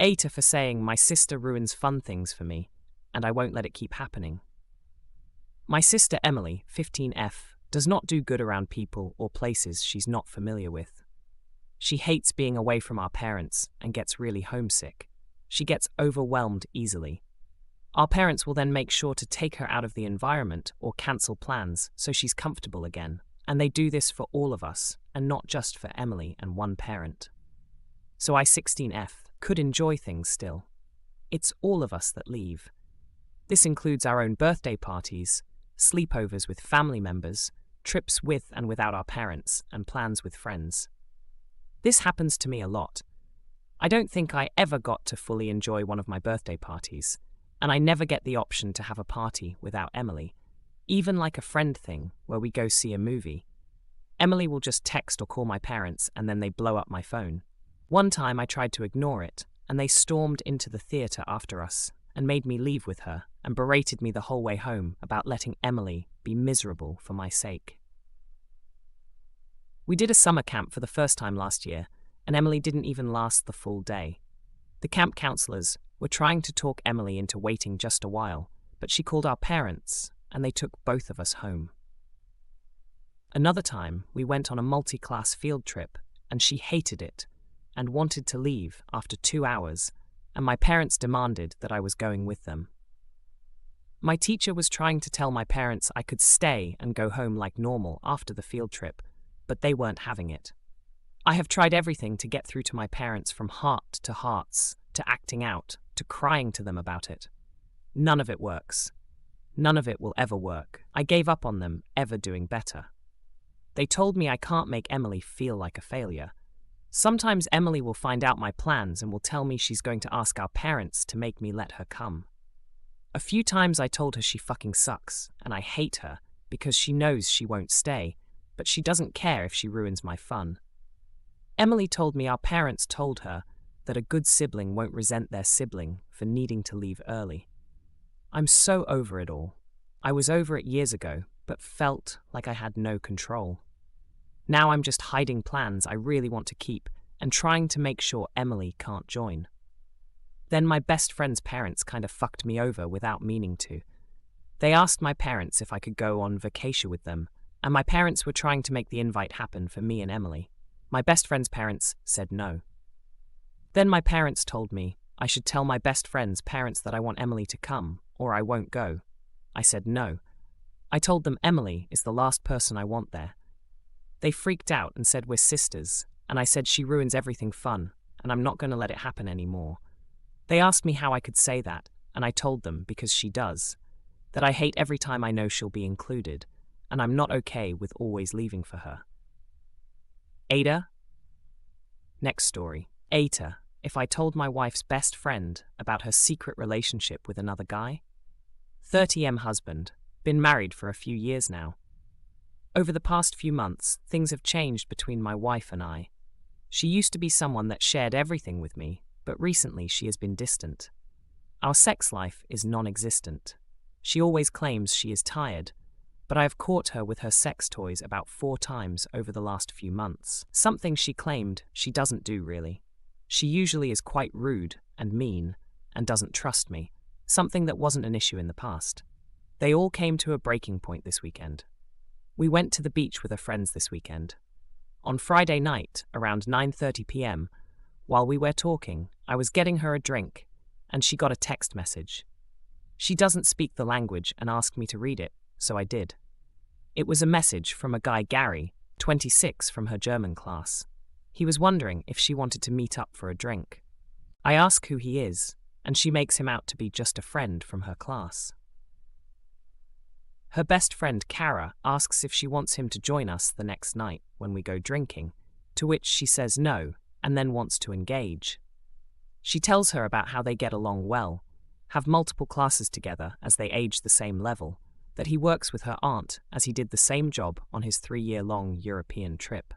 AITA for saying my sister ruins fun things for me, and I won't let it keep happening. My sister Emily, 15F, does not do good around people or places she's not familiar with. She hates being away from our parents and gets really homesick. She gets overwhelmed easily. Our parents will then make sure to take her out of the environment or cancel plans so she's comfortable again, and they do this for all of us, and not just for Emily and one parent. So I, 16F, could enjoy things still. It's all of us that leave. This includes our own birthday parties, sleepovers with family members, trips with and without our parents, and plans with friends. This happens to me a lot. I don't think I ever got to fully enjoy one of my birthday parties, and I never get the option to have a party without Emily, even like a friend thing where we go see a movie. Emily will just text or call my parents and then they blow up my phone. One time I tried to ignore it, and they stormed into the theatre after us and made me leave with her and berated me the whole way home about letting Emily be miserable for my sake. We did a summer camp for the first time last year, and Emily didn't even last the full day. The camp counselors were trying to talk Emily into waiting just a while, but she called our parents, and they took both of us home. Another time, we went on a multi-class field trip, and she hated it and wanted to leave after 2 hours, and my parents demanded that I was going with them. My teacher was trying to tell my parents I could stay and go home like normal after the field trip, but they weren't having it. I have tried everything to get through to my parents, from heart to hearts, to acting out, to crying to them about it. None of it works. None of it will ever work. I gave up on them ever doing better. They told me I can't make Emily feel like a failure. Sometimes Emily will find out my plans and will tell me she's going to ask our parents to make me let her come. A few times I told her she fucking sucks and I hate her because she knows she won't stay, but she doesn't care if she ruins my fun. Emily told me our parents told her that a good sibling won't resent their sibling for needing to leave early. I'm so over it all. I was over it years ago, but felt like I had no control. Now I'm just hiding plans I really want to keep and trying to make sure Emily can't join. Then my best friend's parents kind of fucked me over without meaning to. They asked my parents if I could go on vacation with them, and my parents were trying to make the invite happen for me and Emily. My best friend's parents said no. Then my parents told me I should tell my best friend's parents that I want Emily to come, or I won't go. I said no. I told them Emily is the last person I want there. They freaked out and said we're sisters, and I said she ruins everything fun, and I'm not going to let it happen anymore. They asked me how I could say that, and I told them because she does, that I hate every time I know she'll be included, and I'm not okay with always leaving for her. AITA? Next story. AITA, if I told my wife's best friend about her secret relationship with another guy? 30M husband, been married for a few years now. Over the past few months, things have changed between my wife and I. She used to be someone that shared everything with me, but recently she has been distant. Our sex life is non-existent. She always claims she is tired, but I have caught her with her sex toys about 4 times over the last few months, something she claimed she doesn't do really. She usually is quite rude and mean and doesn't trust me, something that wasn't an issue in the past. They all came to a breaking point this weekend. We went to the beach with her friends this weekend. On Friday night, around 9:30 p.m., while we were talking, I was getting her a drink, and she got a text message. She doesn't speak the language and asked me to read it, so I did. It was a message from a guy, Gary, 26, from her German class. He was wondering if she wanted to meet up for a drink. I ask who he is, and she makes him out to be just a friend from her class. Her best friend, Kara, asks if she wants him to join us the next night when we go drinking, to which she says no, and then wants to engage. She tells her about how they get along well, have multiple classes together as they age the same level, that he works with her aunt as he did the same job on his 3-year-long European trip.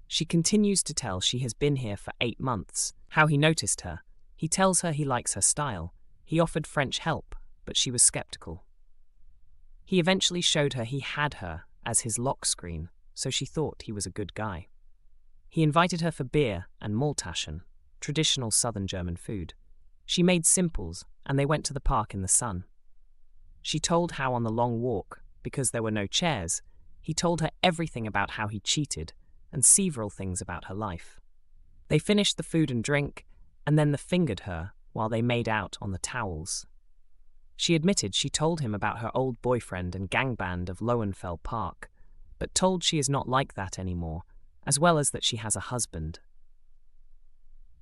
She continues to tell she has been here for 8 months, how he noticed her. He tells her he likes her style. He offered French help, but she was skeptical. He eventually showed her he had her as his lock screen, so she thought he was a good guy. He invited her for beer and Maltaschen. traditional southern German food. She made simples, and they went to the park in the sun. She told how on the long walk, because there were no chairs, he told her everything about how he cheated, and several things about her life. They finished the food and drink, and then fingered her while they made out on the towels. She admitted she told him about her old boyfriend and gangband of Lowenfeld Park, but told she is not like that anymore, as well as that she has a husband.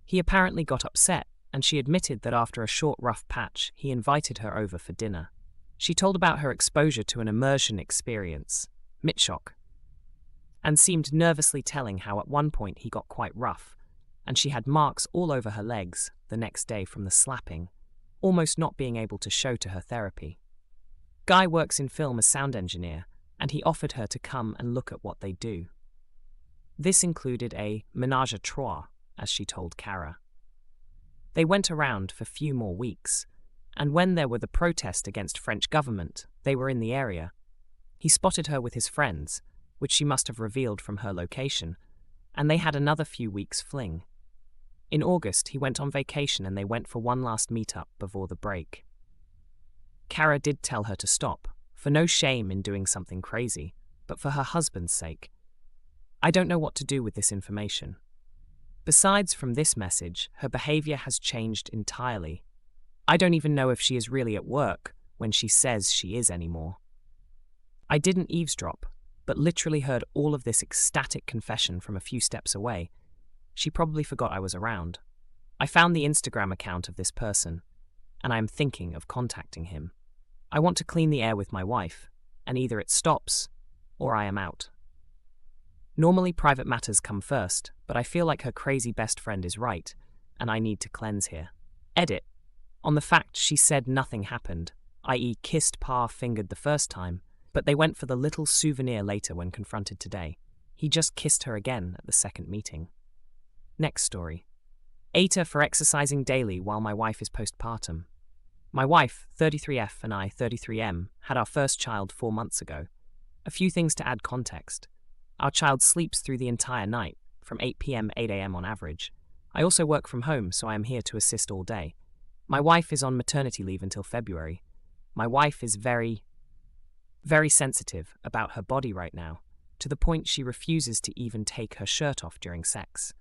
He apparently got upset, and she admitted that after a short rough patch, he invited her over for dinner. She told about her exposure to an immersion experience, Mitschock, and seemed nervously telling how at one point he got quite rough, and she had marks all over her legs the next day from the slapping, almost not being able to show to her therapy. Guy works in film as sound engineer, and he offered her to come and look at what they do. This included a ménage à trois, as she told Kara. They went around for few more weeks, and when there were the protest against French government, they were in the area. He spotted her with his friends, which she must have revealed from her location, and they had another few weeks fling. In August, he went on vacation and they went for one last meet-up before the break. Kara did tell her to stop, for no shame in doing something crazy, but for her husband's sake. I don't know what to do with this information. Besides from this message, her behavior has changed entirely. I don't even know if she is really at work when she says she is anymore. I didn't eavesdrop, but literally heard all of this ecstatic confession from a few steps away. She probably forgot I was around. I found the Instagram account of this person, and I am thinking of contacting him. I want to clean the air with my wife, and either it stops, or I am out. Normally private matters come first, but I feel like her crazy best friend is right, and I need to cleanse here. Edit. On the fact she said nothing happened, i.e. kissed fingered the first time, but they went for the little souvenir later when confronted today. He just kissed her again at the second meeting. Next story. AITA for exercising daily while my wife is postpartum. My wife, 33F, and I, 33M, had our first child 4 months ago. A few things to add context. Our child sleeps through the entire night, from 8 p.m. 8 a.m. on average. I also work from home, so I am here to assist all day. My wife is on maternity leave until February. My wife is very sensitive about her body right now, to the point she refuses to even take her shirt off during sex.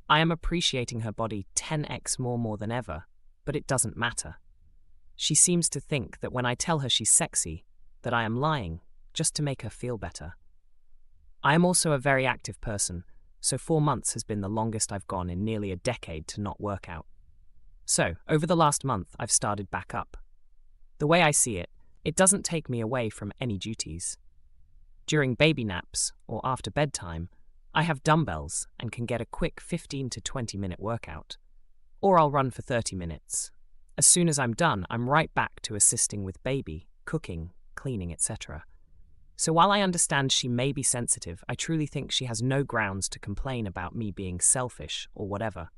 I am appreciating her body 10x more than ever, but it doesn't matter. She seems to think that when I tell her she's sexy, that I am lying, just to make her feel better. I am also a very active person, so 4 months has been the longest I've gone in nearly a decade to not work out. So, over the last month, I've started back up. The way I see it, it doesn't take me away from any duties. During baby naps, or after bedtime, I have dumbbells and can get a quick 15 to 20 minute workout. Or I'll run for 30 minutes. As soon as I'm done, I'm right back to assisting with baby, cooking, cleaning, etc. So while I understand she may be sensitive, I truly think she has no grounds to complain about me being selfish or whatever.